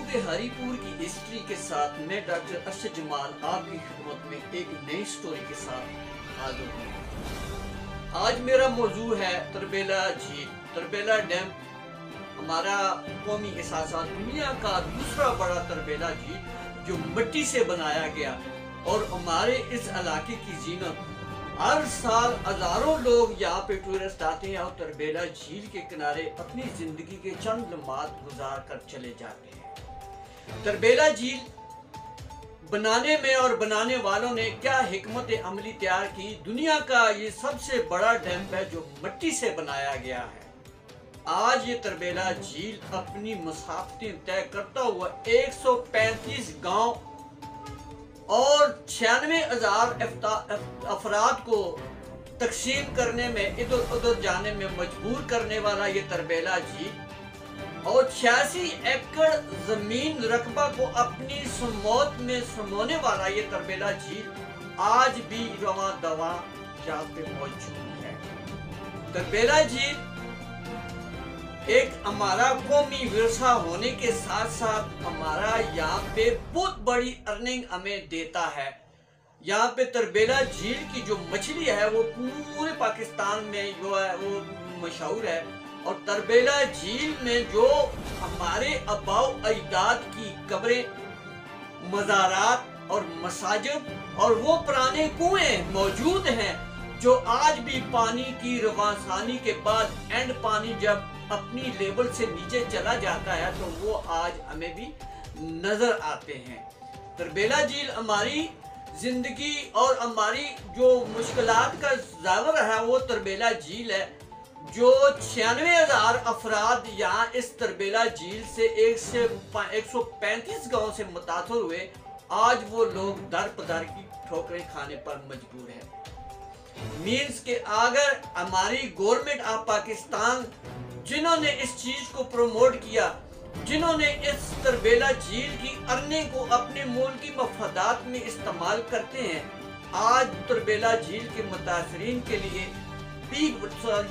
सूबे हरीपुर की हिस्ट्री के साथ मैं डॉक्टर अरशद जमाल आपकी खिदमत में एक नई स्टोरी के साथ हाजिर हूँ। आज मेरा मौजू है तरबेला झील। तरबेला डैम हमारा कौमी एहसास दुनिया का दूसरा बड़ा तरबेला झील जो मिट्टी से बनाया गया और हमारे इस इलाके की जीनत। हर साल हजारों लोग यहाँ पे टूरिस्ट आते हैं और तरबेला झील के किनारे अपनी जिंदगी के चंद लम्हात गुजार कर चले जाते हैं। तरबेला झील बनाने में और बनाने वालों ने क्या हिकमत अमली तैयार की। दुनिया का ये सबसे बड़ा डैम है जो मिट्टी से बनाया गया है। आज ये तरबेला झील अपनी मुसाफतें तय करता हुआ 135 गांव और 96,000 अफराद को तकसीम करने में, इधर उधर जाने में मजबूर करने वाला ये तरबेला झील और 86 एकड़ जमीन रकबा को अपनी समौत में समोने वाला ये तरबेला झील आज भी रवां दवा यहाँ पे मौजूद है। तरबेला झील एक हमारा कौमी विरसा होने के साथ साथ हमारा यहाँ पे बहुत बड़ी अर्निंग हमें देता है। यहाँ पे तरबेला झील की जो मछली है वो पूरे पाकिस्तान में जो है वो मशहूर है। और तरबेला झील में जो हमारे आबाओ अजदाद की कब्रें, मज़ारात और मसाजिद और वो पुराने कुएं मौजूद हैं जो आज भी पानी की रवासानी के बाद एंड पानी जब अपनी लेवल से नीचे चला जाता है तो वो आज हमें भी नजर आते हैं। तरबेला झील हमारी जिंदगी और हमारी जो मुश्किलात का जावर है वो तरबेला झील है। जो 96,000 अफराद यहाँ इस तरबेला झील से 135 गांव से मुतासर हुए, आज वो लोग दर पदर की ठोकरें खाने पर मजबूर है। मीन्स के अगर हमारी गवर्नमेंट ऑफ पाकिस्तान जिन्होंने इस चीज को प्रमोट किया, जिन्होंने इस तरबेला झील की अर्निंग को अपने मुल्क की मफादात में इस्तेमाल करते हैं, आज तरबेला झील के मुतासरीन के लिए पीक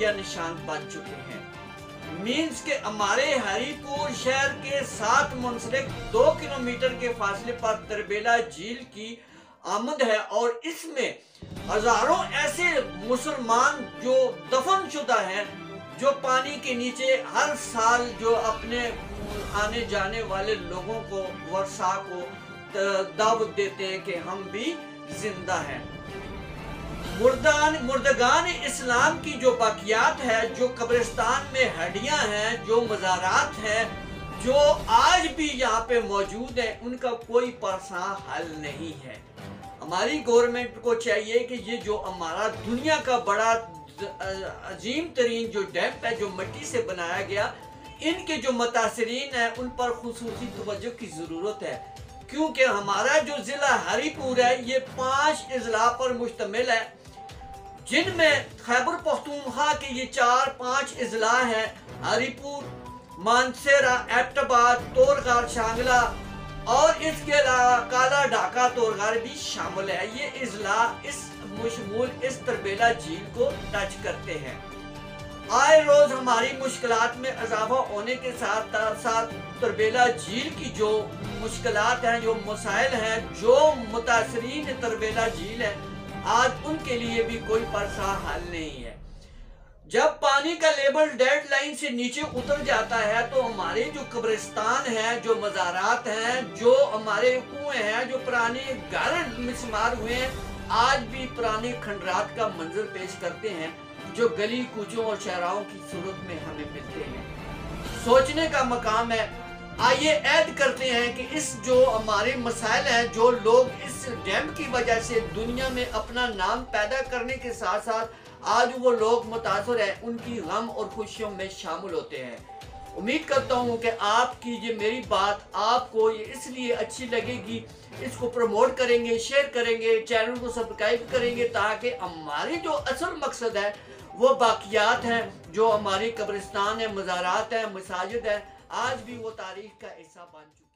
या निशान बन चुके हैं। मीन्स के हमारे हरीपुर शहर के साथ मुंसलिक 2 किलोमीटर के फासले पर तरबेला झील की आमद है और इसमें हजारों ऐसे मुसलमान जो दफन शुदा हैं जो पानी के नीचे हर साल जो अपने आने जाने वाले लोगों को वर्षा को दावत देते हैं कि हम भी जिंदा हैं। मुर्दगान इस्लाम की जो बाकियात है, जो कब्रिस्तान में हड्डियां हैं, जो मज़ारात हैं, जो आज भी यहाँ पे मौजूद है, उनका कोई परसा हल नहीं है। हमारी गवर्नमेंट को चाहिए कि ये जो हमारा दुनिया का बड़ा अजीम तरीन जो डैम है जो मिट्टी से बनाया गया, इनके जो मुतासरीन है उन पर खुसूसी तवज्जो की ज़रूरत है। क्योंकि हमारा जो ज़िला हरीपुर है ये 5 अजला पर मुश्तमिल है, जिनमें खैबर पख्तूनख्वा के ये 4-5 अजला हैं। हरीपुर, मानसेरा, एबटाबाद, तोरगार, शांगला और इसके अलावा काला ढाका तोरगार भी शामिल है। ये अजला इस मुशमूल इस तरबेला झील को टच करते हैं। आए रोज हमारी मुश्किलात में इजाफा होने के साथ साथ तरबेला झील की जो मुश्किलात हैं, जो मसाइल हैं, जो मुतासरीन तरबेला झील है, आज उनके लिए भी कोई परसा हल नहीं है। जब पानी का लेवल डेड लाइन से नीचे उतर जाता है तो हमारे जो कब्रिस्तान हैं, जो मज़ारात हैं, जो हमारे कुएं हैं, जो पुराने घर मिसमार हुए हैं, आज भी पुराने खंडरात का मंजर पेश करते हैं जो गली कूचों और शहराओं की सूरत में हमें मिलते हैं। सोचने का मकाम है। आइए ऐड करते हैं कि इस जो हमारे मसाइल हैं, जो लोग इस डैम की वजह से दुनिया में अपना नाम पैदा करने के साथ साथ आज वो लोग मुतासर हैं, उनकी गम और खुशियों में शामिल होते हैं। उम्मीद करता हूँ कि आपकी ये मेरी बात आपको ये इसलिए अच्छी लगेगी, इसको प्रमोट करेंगे, शेयर करेंगे, चैनल को सब्सक्राइब करेंगे ताकि हमारी जो असल मकसद है वो बाकियात हैं, जो हमारी कब्रिस्तान है, मज़ारात हैं, मसाजिद हैं, आज भी वो तारीख का हिस्सा बन चुके हैं।